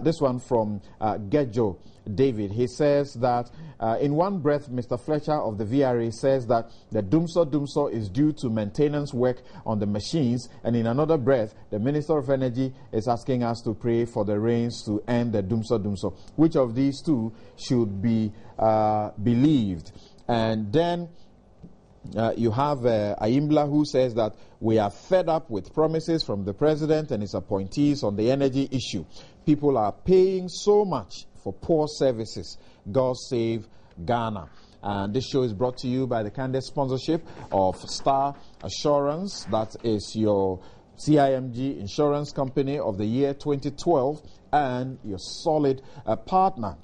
This one from Gejo David. He says that in one breath, Mr. Fletcher of the VRA says that the Dumso is due to maintenance work on the machines, and in another breath, the Minister of Energy is asking us to pray for the rains to end the Dumso. Which of these two should be believed? And then you have Ayimbla, who says that we are fed up with promises from the president and his appointees on the energy issue. People are paying so much for poor services. God save Ghana. And this show is brought to you by the candid sponsorship of Star Assurance. That is your CIMG insurance company of the year 2012 and your solid partner.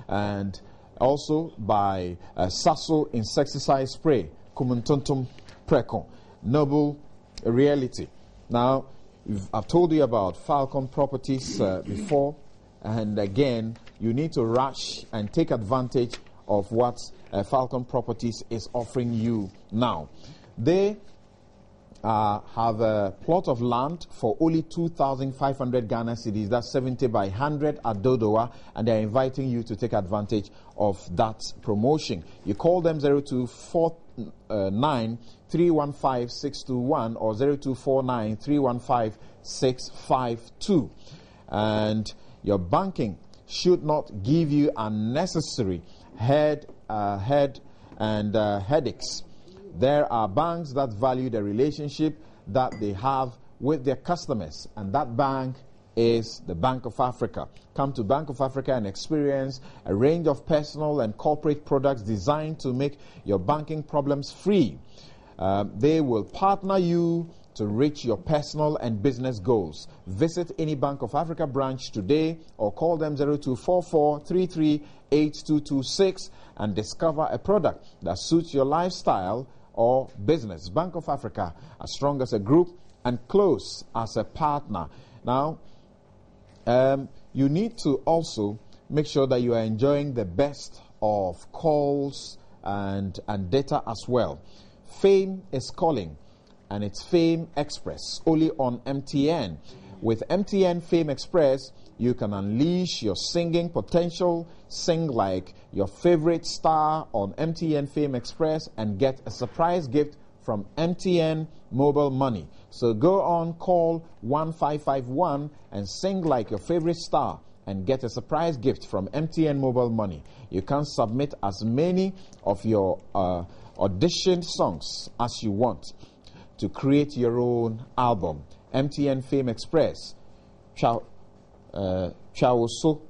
And also by Sasso insecticide spray, Kumuntuntum Precon, Noble Reality. Now, I've told you about Falcon Properties before, and again, you need to rush and take advantage of what Falcon Properties is offering you now. They have a plot of land for only 2,500 Ghana cedis. That's 70 by 100 at Dodowa, and they're inviting you to take advantage of that promotion. You call them 0249 315 621 or 0249 315 652. And your banking should not give you unnecessary headaches. There are banks that value the relationship that they have with their customers, and that bank is the Bank of Africa. Come to Bank of Africa and experience a range of personal and corporate products designed to make your banking problems free. They will partner you to reach your personal and business goals. Visit any Bank of Africa branch today or call them 0244 338226 and discover a product that suits your lifestyle or business. Bank of Africa, as strong as a group and close as a partner. Now, you need to also make sure that you are enjoying the best of calls and data as well. Fame is calling, and it's Fame Express, only on MTN. With MTN Fame Express, you can unleash your singing potential, sing like your favorite star on MTN Fame Express, and get a surprise gift from MTN Mobile Money. So go on, call 1551 and sing like your favorite star and get a surprise gift from MTN Mobile Money. You can submit as many of your auditioned songs as you want to create your own album. MTN Fame Express, Ciao Solo.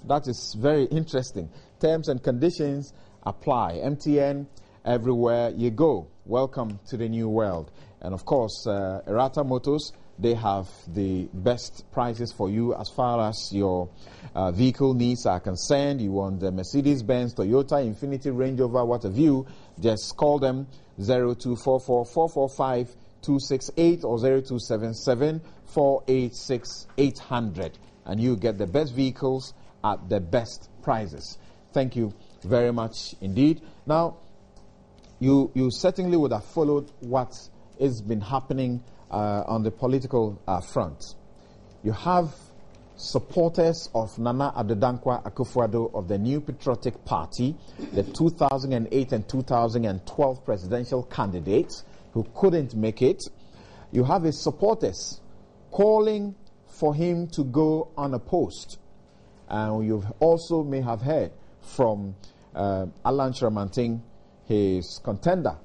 That is very interesting. Terms and conditions apply. MTN, everywhere you go. Welcome to the new world. And of course, Erata Motors, they have the best prices for you as far as your vehicle needs are concerned. You want the Mercedes-Benz, Toyota, Infiniti, Range Rover, what have you, just call them 0244 445 268 or 0277 486 800, and you get the best vehicles at the best prices. Thank you very much indeed. Now, you certainly would have followed what has been happening on the political front. You have supporters of Nana Addo Dankwa Akufo-Addo of the New Patriotic Party, the 2008 and 2012 presidential candidates who couldn't make it. You have his supporters calling for him to go unopposed. And you also may have heard from Alan Chiramanting, his contender,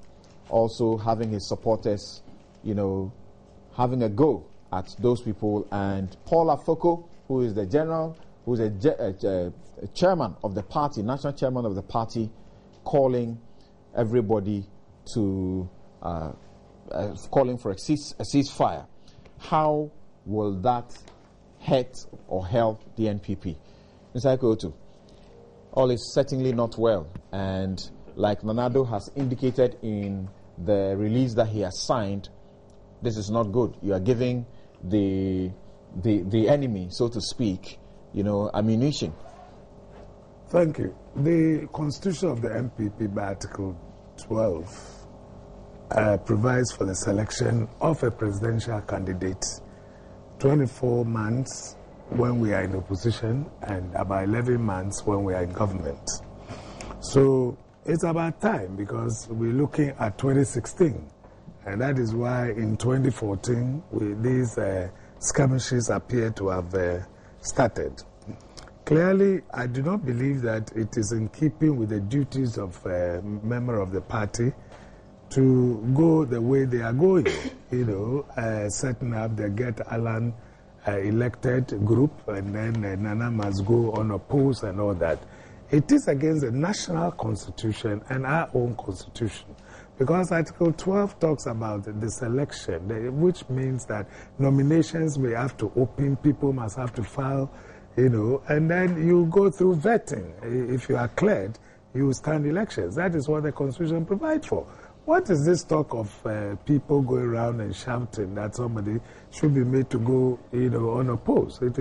also having his supporters, having a go at those people. And Paul Afoko, who is the general, who is a chairman of the party, national chairman of the party, calling everybody to calling for a ceasefire. How will that hurt or help the NPP? Mr. Akoto, all is certainly not well, and like Nanado has indicated in the release that he has signed, this is not good. You are giving the enemy, so to speak, ammunition. Thank you. The constitution of the NPP by Article 12 provides for the selection of a presidential candidate 24 months when we are in opposition and about 11 months when we are in government. So it's about time, because we're looking at 2016, and that is why in 2014 these skirmishes appear to have started. Clearly, I do not believe that it is in keeping with the duties of a member of the party to go the way they are going, setting up the Get Alan elected group, and then Nana must go unopposed and all that. It is against the national constitution and our own constitution, because Article 12 talks about the selection, which means that nominations may have to open, people must have to file, and then you go through vetting. If you are cleared, you stand elections. That is what the constitution provides for. What is this talk of people going around and shouting that somebody should be made to go, unopposed? It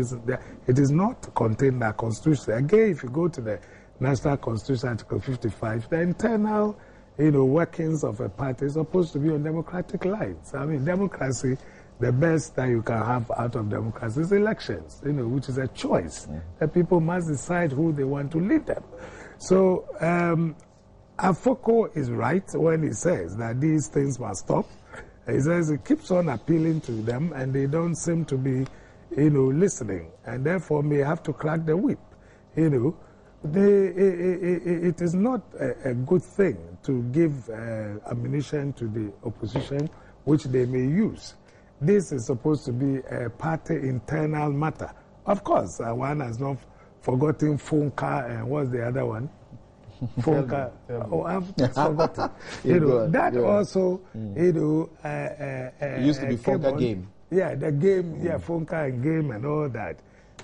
is not contained in our constitution. Again, if you go to the National Constitution, Article 55, the internal, workings of a party is supposed to be on democratic lines. I mean, democracy, the best that you can have out of democracy is elections, which is a choice. That people must decide who they want to lead them. So, Afoko is right when he says that these things must stop. He says he keeps on appealing to them and they don't seem to be, listening, and therefore may have to crack the whip. It is not a good thing to give ammunition to the opposition, which they may use. This is supposed to be a party internal matter. Of course, one has not forgotten Funka and what's the other one? Funka. Oh, I've forgotten. That also, it used to be Funka game. Yeah, the game, Funka and game and all that.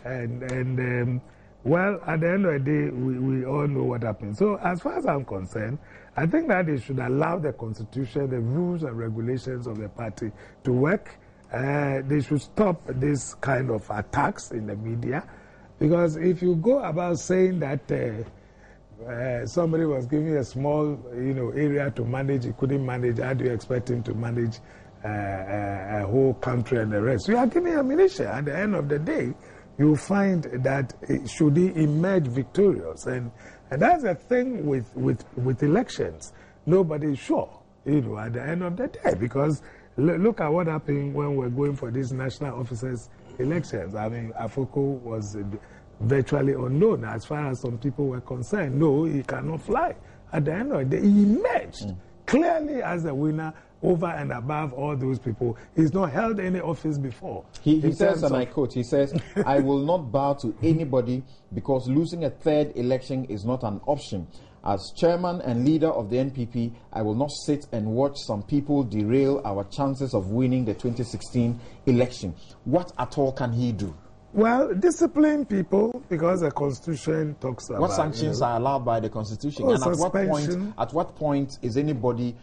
And well, at the end of the day, we all know what happened. So as far as I'm concerned, I think that they should allow the constitution, the rules and regulations of the party to work. They should stop this kind of attacks in the media, because if you go about saying that somebody was giving a small, area to manage, he couldn't manage, how do you expect him to manage a whole country and the rest? You are giving ammunition. At the end of the day, you find that should he emerge victorious, and that's the thing with elections. Nobody is sure, at the end of the day, because look at what happened when we're going for these national officers elections. I mean, Afoko was virtually unknown as far as some people were concerned. No, he cannot fly. At the end of the day, he emerged clearly as the winner over and above all those people. He's not held any office before. He says, and I quote, he says, I will not bow to anybody because losing a third election is not an option. As chairman and leader of the NPP, I will not sit and watch some people derail our chances of winning the 2016 election. What at all can he do? Well, discipline people, because the Constitution talks about... What sanctions are allowed by the Constitution? Oh, and at what point is anybody,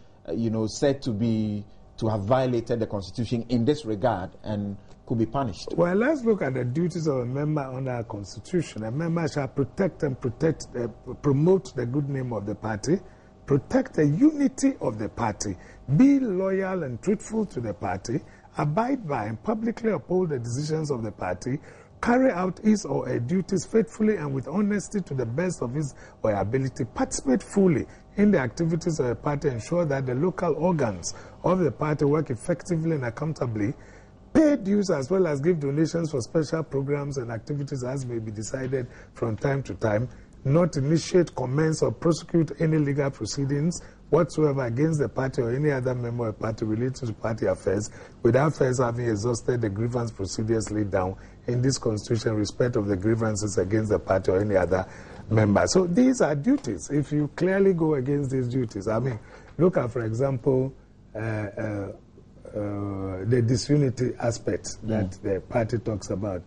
said to have violated the Constitution in this regard and could be punished? Well, let's look at the duties of a member under our Constitution. A member shall protect and promote the good name of the party, protect the unity of the party, be loyal and truthful to the party, abide by and publicly uphold the decisions of the party, carry out his or her duties faithfully and with honesty to the best of his or her ability, participate fully in the activities of the party, ensure that the local organs of the party work effectively and accountably, pay dues as well as give donations for special programs and activities as may be decided from time to time, not initiate, commence or prosecute any legal proceedings whatsoever against the party or any other member of the party related to party affairs without first having exhausted the grievance procedures laid down in this Constitution in respect of the grievances against the party or any other member. So these are duties. If you clearly go against these duties, I mean, look at, for example, the disunity aspect that the party talks about.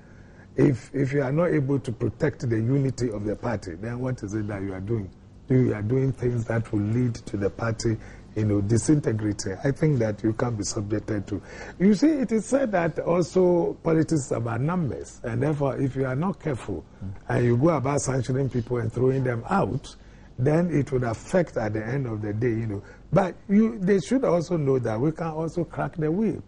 If you are not able to protect the unity of the party, then what is it that you are doing? You are doing things that will lead to the party, disintegrating. I think that you can be subjected to. You see, it is said that also politics is about numbers, and therefore, if you are not careful and you go about sanctioning people and throwing them out, then it would affect at the end of the day, But they should also know that we can also crack the whip.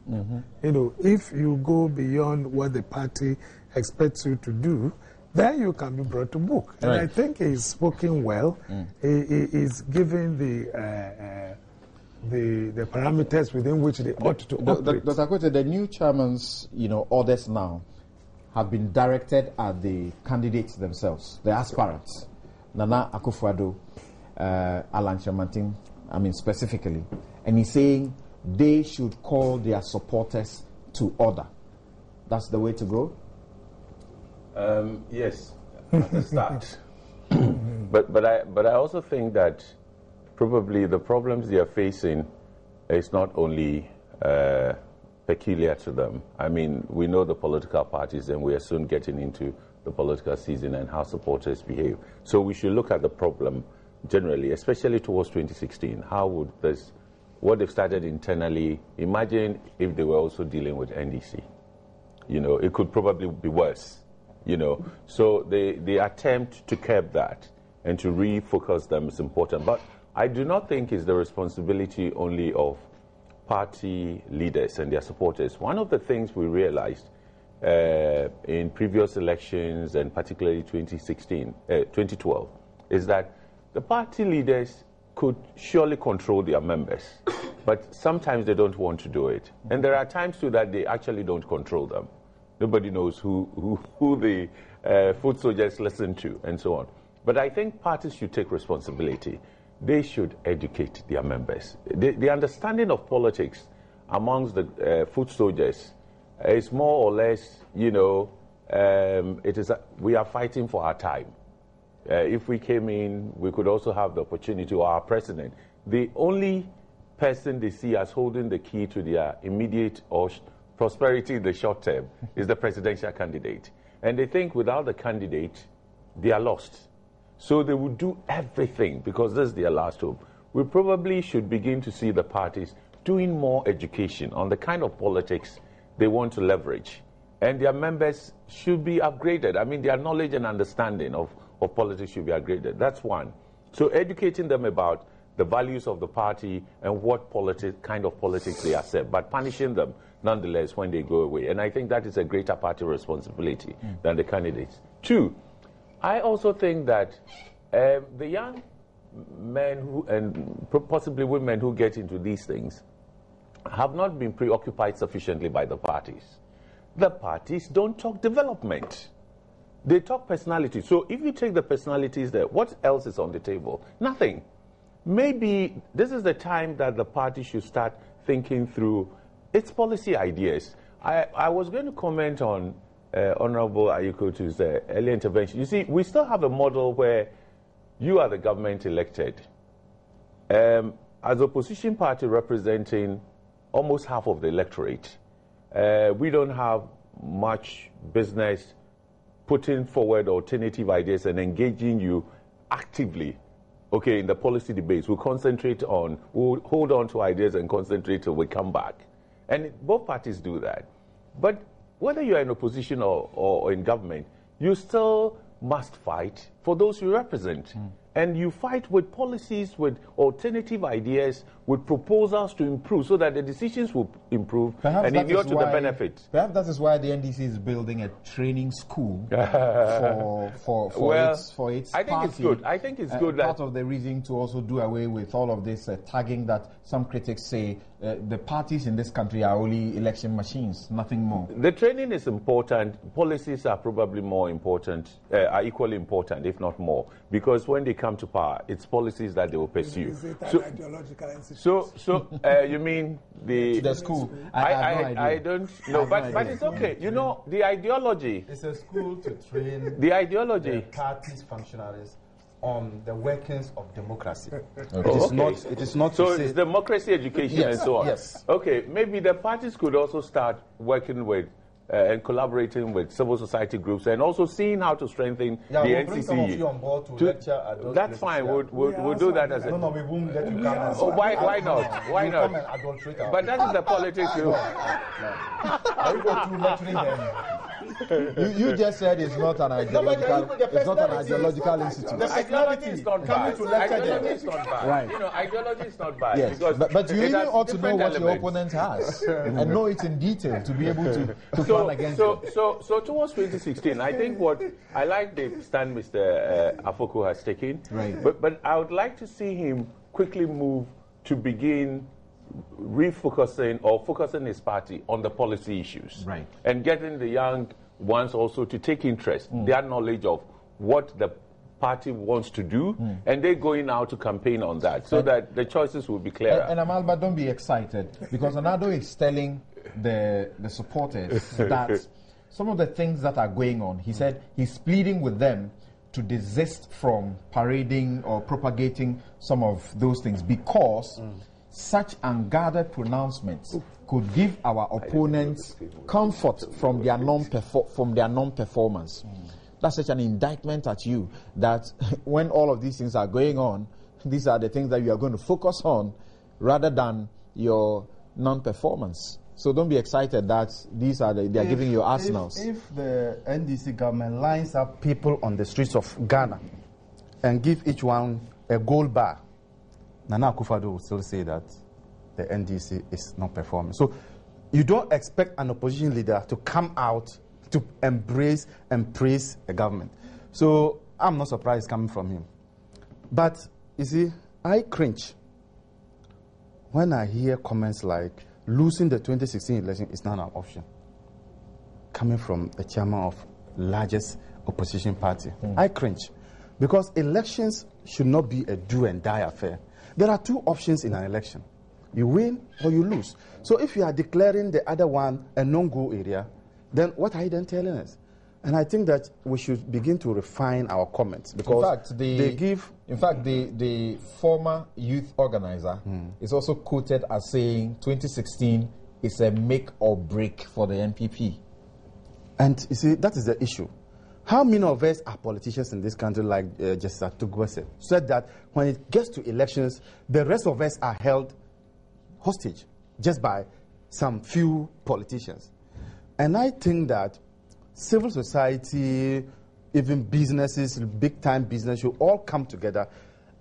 If you go beyond what the party expects you to do, then you can be brought to book. And I think he's spoken well. He's given the parameters within which they ought to operate. Dr. Akwete, the new chairman's orders now have been directed at the candidates themselves, the aspirants. Nana Akufo-Addo, Alan Kyerematen, specifically. And he's saying they should call their supporters to order. That's the way to go? Yes, at the start. but I also think that probably the problems they are facing is not only peculiar to them. We know the political parties, and we are soon getting into the political season and how supporters behave. So we should look at the problem generally, especially towards 2016. How would what they've started internally, imagine if they were also dealing with NDC. It could probably be worse. So the attempt to curb that and to refocus them is important. But I do not think it's the responsibility only of party leaders and their supporters. One of the things we realized in previous elections, and particularly 2012, is that the party leaders could surely control their members, but sometimes they don't want to do it. And there are times too that they actually don't control them. Nobody knows who the foot soldiers listen to, and so on. But I think parties should take responsibility. They should educate their members. The understanding of politics amongst the foot soldiers is more or less, we are fighting for our time. If we came in, we could also have the opportunity, or our president, the only person they see as holding the key to their immediate or prosperity in the short term is the presidential candidate. And they think without the candidate, they are lost. So they would do everything because this is their last hope. We probably should begin to see the parties doing more education on the kind of politics they want to leverage. And their members should be upgraded. Their knowledge and understanding of politics should be upgraded. That's one. So educating them about the values of the party and what kind of politics they accept, but punishing them nonetheless when they go away. And I think that is a greater party responsibility than the candidates. Two, I also think that the young men and possibly women who get into these things have not been preoccupied sufficiently by the parties. The parties don't talk development. They talk personality. So if you take the personalities there, what else is on the table? Nothing. Maybe this is the time that the party should start thinking through its policy ideas. I was going to comment on Honorable Ayukotu's early intervention. You see, we still have a model where you are the government elected. As opposition party representing almost half of the electorate, we don't have much business putting forward alternative ideas and engaging you actively, in the policy debates. We'll hold on to ideas and concentrate till we come back. And both parties do that. But whether you're in opposition or in government, you still must fight for those you represent. And you fight with policies, with alternative ideas, with proposals to improve so that the decisions will improve and inure to the benefit. Perhaps that is why the NDC is building a training school for its I think party. It's good. I think it's good. Part of the reason to also do away with all of this tagging that some critics say the parties in this country are only election machines, nothing more. The training is important. Policies are probably more important, are equally important, if not more, because when they come to power, it's policies that they will pursue. Is it an ideological institution? So you mean the school? I don't know, but it's okay. You know, the ideology. It's a school to train the ideology. The party's functionaries on the workings of democracy. Okay. It is not. So it's democracy education and so on. Yes. Okay, maybe the parties could also start working with and collaborating with civil society groups and also seeing how to strengthen the NCC. Bring some of you on board to lecture at those That's fine. We'll do that as a. No, we won't let you come. Why not? Why not? Come and adulterate but that is the politics. Are you going to lecturing them? You just said it's not an ideological institute. The ideology is not bad. Ideology is not bad. Right. Ideology is not bad. Yes. But you even ought to know what your opponent has and know it in detail to be able to plan against it. So towards 2016, I think what I like the stand Mr. Afoko has taken. Right. But I would like to see him quickly move to begin refocusing or focusing his party on the policy issues. Right. And getting the young ones also to take interest, their knowledge of what the party wants to do, and they're going out to campaign on that so that the choices will be clearer. And Amalba, don't be excited, because Anado is telling the supporters that some of the things that are going on, he said he's pleading with them to desist from parading or propagating some of those things, because such unguarded pronouncements could give our opponents comfort from their non-performance. That's such an indictment at you that when all of these things are going on, these are the things that you are going to focus on rather than your non-performance. So don't be excited that they are giving you arsenals. If the NDC government lines up people on the streets of Ghana and give each one a gold bar, Nana Akufo-Addo will still say that the NDC is not performing. So you don't expect an opposition leader to come out to embrace and praise the government. So I'm not surprised coming from him. But you see, I cringe when I hear comments like losing the 2016 election is not an option, coming from the chairman of largest opposition party. I cringe, because elections should not be a do and die affair. There are two options in an election. You win or you lose. So if you are declaring the other one a non-go area, then what are you then telling us? And I think that we should begin to refine our comments, because the former youth organizer is also quoted as saying 2016 is a make or break for the NPP. And you see, that is the issue. How many of us are politicians in this country, like Justice Atugwese said, that when it gets to elections, the rest of us are held hostage just by some few politicians? And I think that civil society, even businesses, big-time business, should all come together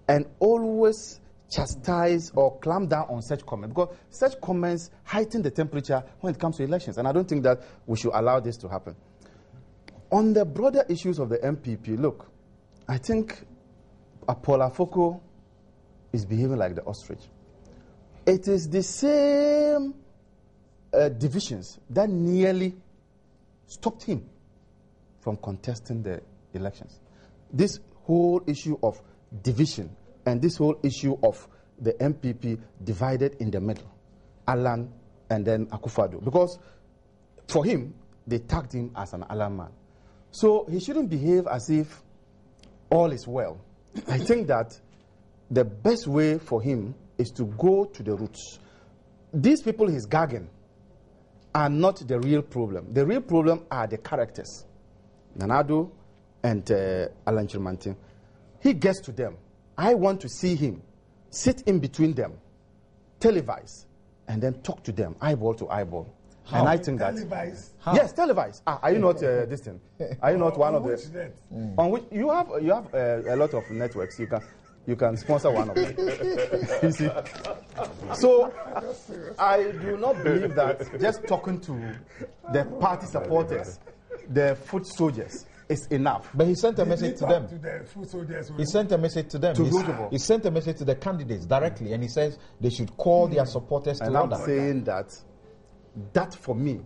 and always chastise or clamp down on such comments, because such comments heighten the temperature when it comes to elections. And I don't think that we should allow this to happen. On the broader issues of the MPP, look, I think Paul Afoko is behaving like the ostrich. It is the same divisions that nearly stopped him from contesting the elections. This whole issue of division and this whole issue of the MPP divided in the middle, Alan and then Akufo-Addo, because for him, they tagged him as an Alan man. So he shouldn't behave as if all is well. I think that the best way for him is to go to the roots. These people he's gagging are not the real problem. The real problem are the characters, Nana-Addo and Alan Chilmantin. He gets to them. I want to see him sit in between them, televise, and then talk to them eyeball to eyeball. How? And I think that yes, televise. Are you not this thing? Are you not one of the on which you have a lot of networks? You can sponsor one of them. You see? So I do not believe that just talking to the party supporters, the foot soldiers, is enough. But he sent a message to them. He sent a message to them. He sent a message to the candidates directly, and he says they should call their supporters to order. And I'm saying that for me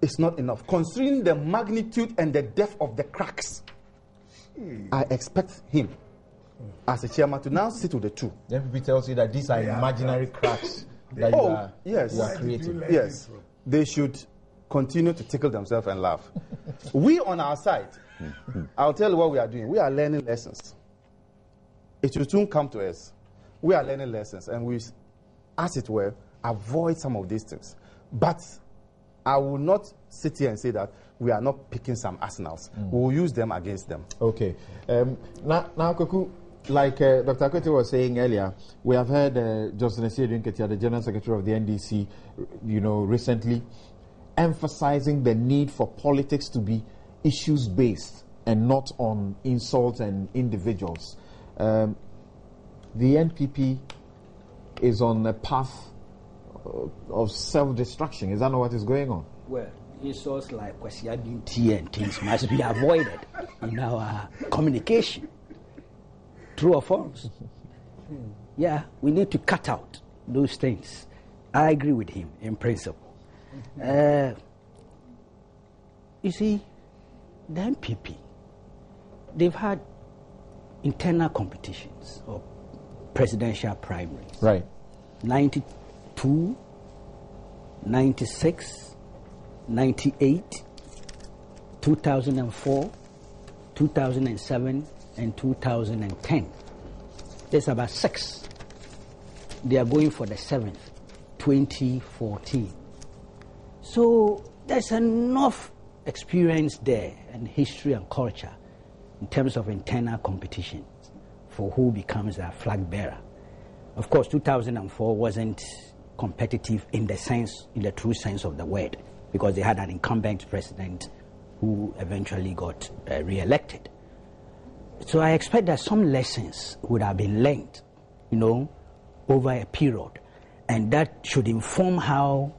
is not enough. Considering the magnitude and the depth of the cracks, I expect him as a chairman to now sit with the two. The NPP tells you that these are imaginary cracks that you are creating. Yes, they should continue to tickle themselves and laugh. We on our side, I'll tell you what we are doing. We are learning lessons. It will soon come to us. We are learning lessons, and we, as it were, avoid some of these things. But I will not sit here and say that we are not picking some arsenals. We will use them against them. Okay. Now, Koku, like Dr. Akwete was saying earlier, we have heard Johnson Asiedu Nketia, the General Secretary of the NDC, recently. emphasizing the need for politics to be issues-based and not on insults and individuals. The NPP is on a path of self-destruction. Is that not what is going on? Well, insults like Kwasiabinti and things must be avoided in our communication. True or false? Yeah, we need to cut out those things. I agree with him in principle. You see, the NPP, they've had internal competitions or presidential primaries. Right. 92, 96, 98, 2004, 2007, and 2010. There's about 6. They are going for the 7th, 2014. So there's enough experience there and history and culture in terms of internal competition for who becomes a flag bearer. Of course, 2004 wasn't competitive in the true sense of the word, because they had an incumbent president who eventually got re-elected. So I expect that some lessons would have been learned, over a period, and that should inform how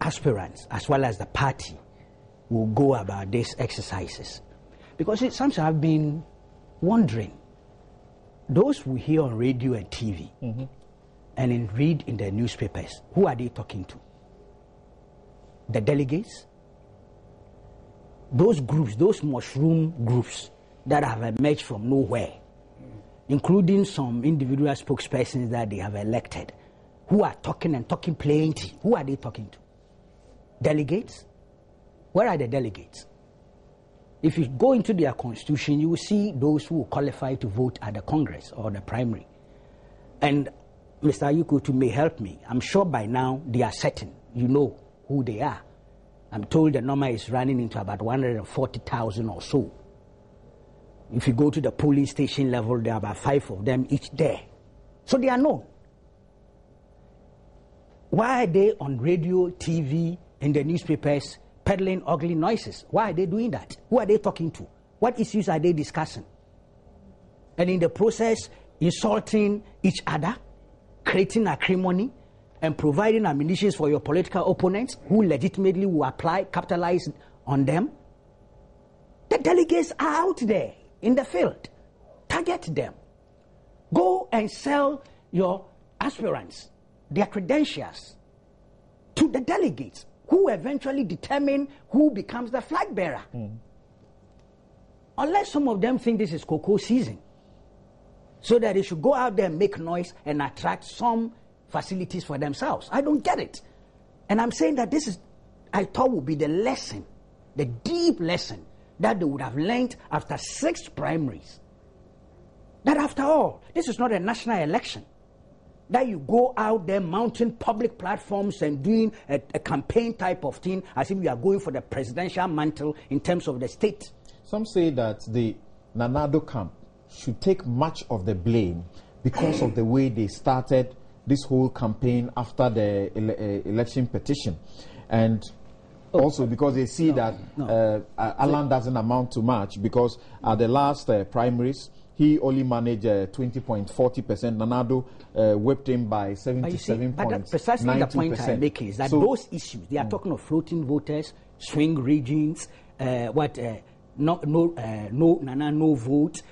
aspirants, as well as the party, will go about these exercises. Because sometimes I've been wondering, those we hear on radio and TV, and read in the newspapers, who are they talking to? The delegates? Those groups, those mushroom groups that have emerged from nowhere, including some individual spokespersons that they have elected, who are talking plenty. Who are they talking to? Delegates? Where are the delegates? If you go into their constitution, you will see those who qualify to vote at the Congress or the primary. And Mr. Ayukutu may help me. I'm sure by now they are certain. You know who they are. I'm told the number is running into about 140,000 or so. If you go to the polling station level, there are about 5 of them each there. So they are known. Why are they on radio, TV, and the newspapers peddling ugly noises? Why are they doing that? Who are they talking to? What issues are they discussing? And in the process, insulting each other, creating acrimony, and providing ammunition for your political opponents who legitimately will capitalize on them. The delegates are out there in the field. Target them. Go and sell your aspirants, their credentials, to the delegates, who eventually determine who becomes the flag bearer. Unless some of them think this is cocoa season, so that they should go out there and make noise and attract some facilities for themselves. I don't get it. And I'm saying that this is, I thought, would be the lesson, the deep lesson that they would have learned after 6 primaries. That after all, this is not a national election. That you go out there mounting public platforms and doing a campaign type of thing as if you are going for the presidential mantle in terms of the state. Some say that the Nanado camp should take much of the blame because of the way they started this whole campaign after the election petition. And also because they see that Alan doesn't amount to much, because at the last primaries, he only managed 20.40%. Nanado whipped him by 77.90%. But precisely the point I'm making is that those issues, they are talking of floating voters, swing regions, no vote,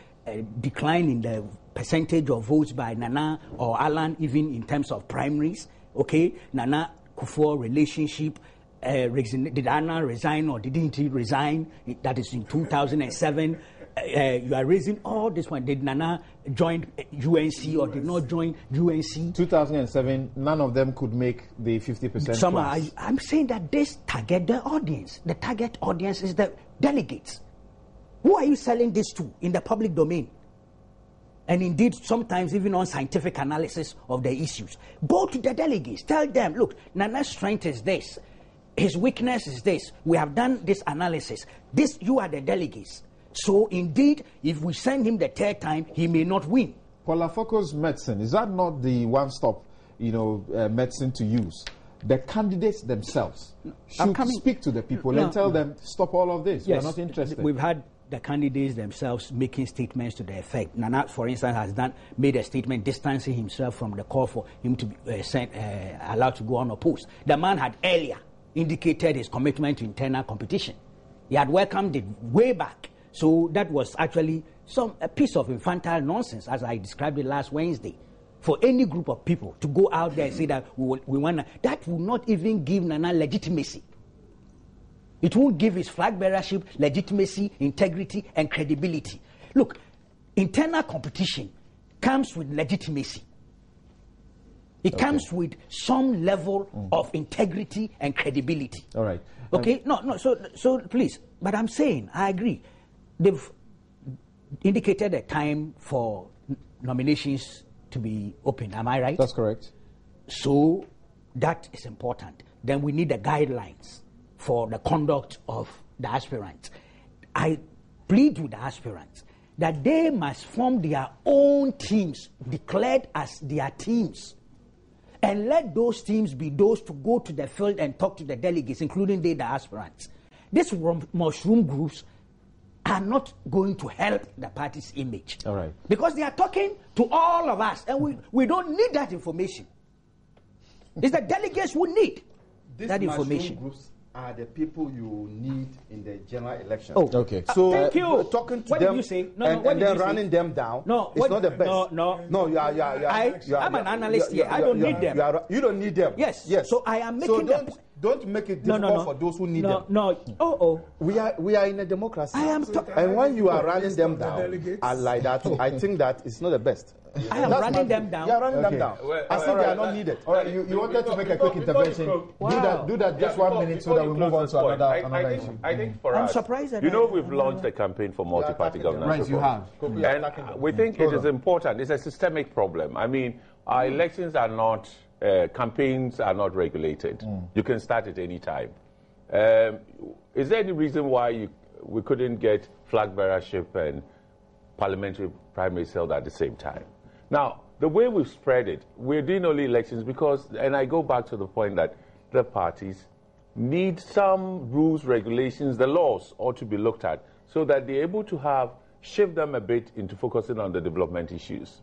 decline in the percentage of votes by Nana or Alan, even in terms of primaries. Okay, Nana Kufuor relationship. Did Anna resign or didn't he resign? That is in 2007. You are raising all this one. Did Nana join UNC or did not join UNC? 2007, none of them could make the 50%. I'm saying that this target the audience. The target audience is the delegates. Who are you selling this to in the public domain? And indeed, sometimes even on scientific analysis of the issues. Go to the delegates. Tell them, look, Nana's strength is this. His weakness is this. We have done this analysis. You are the delegates. So indeed, if we send him the 3rd time, he may not win. Paula Foko's medicine, is that not the one-stop, medicine to use? the candidates themselves should speak to the people and tell them, stop all of this. Yes, we're not interested. We've had the candidates themselves making statements to the effect. Nana, for instance, has made a statement distancing himself from the call for him to be allowed to go unopposed. The man had earlier indicated his commitment to internal competition. He had welcomed it way back. So that was actually a piece of infantile nonsense, as I described it last Wednesday. For any group of people to go out there and say that we want to, that will not even give Nana legitimacy. It won't give his flag bearership legitimacy, integrity, and credibility. Look, internal competition comes with legitimacy. It comes with some level of integrity and credibility. All right. Okay? So please, but I'm saying, I agree. They've indicated a time for nominations to be open. Am I right? That's correct. So that is important. Then we need the guidelines for the conduct of the aspirants. I plead with the aspirants that they must form their own teams, declared as their teams, and let those teams be those to go to the field and talk to the delegates, including the aspirants. These mushroom groups are not going to help the party's image. All right. Because they are talking to all of us, and we don't need that information. It's the delegates who need that information. Groups are the people you need in the general election. Oh, okay. So thank you. Talking to what them did you say? and then running them down. No, it's not the best. No. I'm an analyst here. I don't need them. You don't need them. Yes. So I am making don't make it difficult for those who need them. No. We are in a democracy. And when you are running them down like that, I think that it's not the best. I am running them down. You are running them down. I think they are not needed. All right, you wanted to make a quick intervention. Do that just 1 minute so that we move on to another issue. I think for I'm us, surprised that we've launched a campaign for multi-party governance. Right, you have. And we think it is important. It's a systemic problem. I mean, our elections are not, campaigns are not regulated. You can start at any time. Is there any reason why we couldn't get flag bearership and parliamentary primaries held at the same time? Now, the way we've spread it, we're doing only elections because, and I go back to the point that the parties need some rules, regulations, the laws ought to be looked at so that they're able to shift them a bit into focusing on the development issues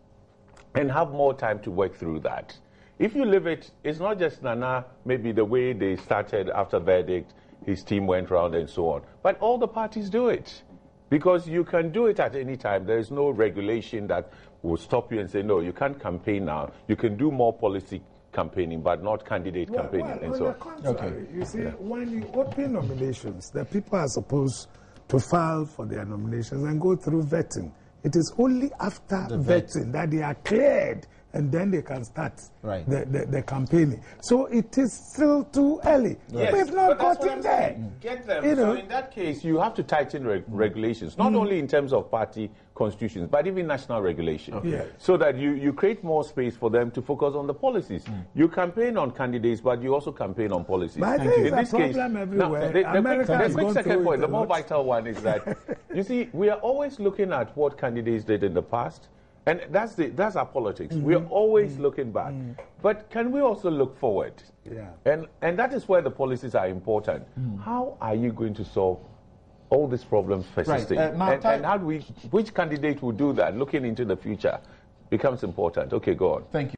and have more time to work through that. If you leave it, it's not just Nana, maybe the way they started after verdict, his team went round and so on, but all the parties do it. Because you can do it at any time. There is no regulation that will stop you and say, no, you can't campaign now. You can do more policy campaigning, but not candidate campaigning and so on. On the contrary, you see, when you open nominations, the people are supposed to file for their nominations and go through vetting. It is only after vetting that they are cleared, and then they can start the campaigning. So it is still too early. Yes, we've not gotten there. Get them. So in that case, you have to tighten regulations, not only in terms of party constitutions, but even national regulation, so that you create more space for them to focus on the policies. You campaign on candidates, but you also campaign on policies. But in this case, everywhere. The quick second point, the more vital one is that, you see, we are always looking at what candidates did in the past. And that's our politics. We are always looking back. But can we also look forward? Yeah. And that is where the policies are important. How are you going to solve all these problems persisting? And how which candidate will do that? Looking into the future becomes important. Okay, go on. Thank you.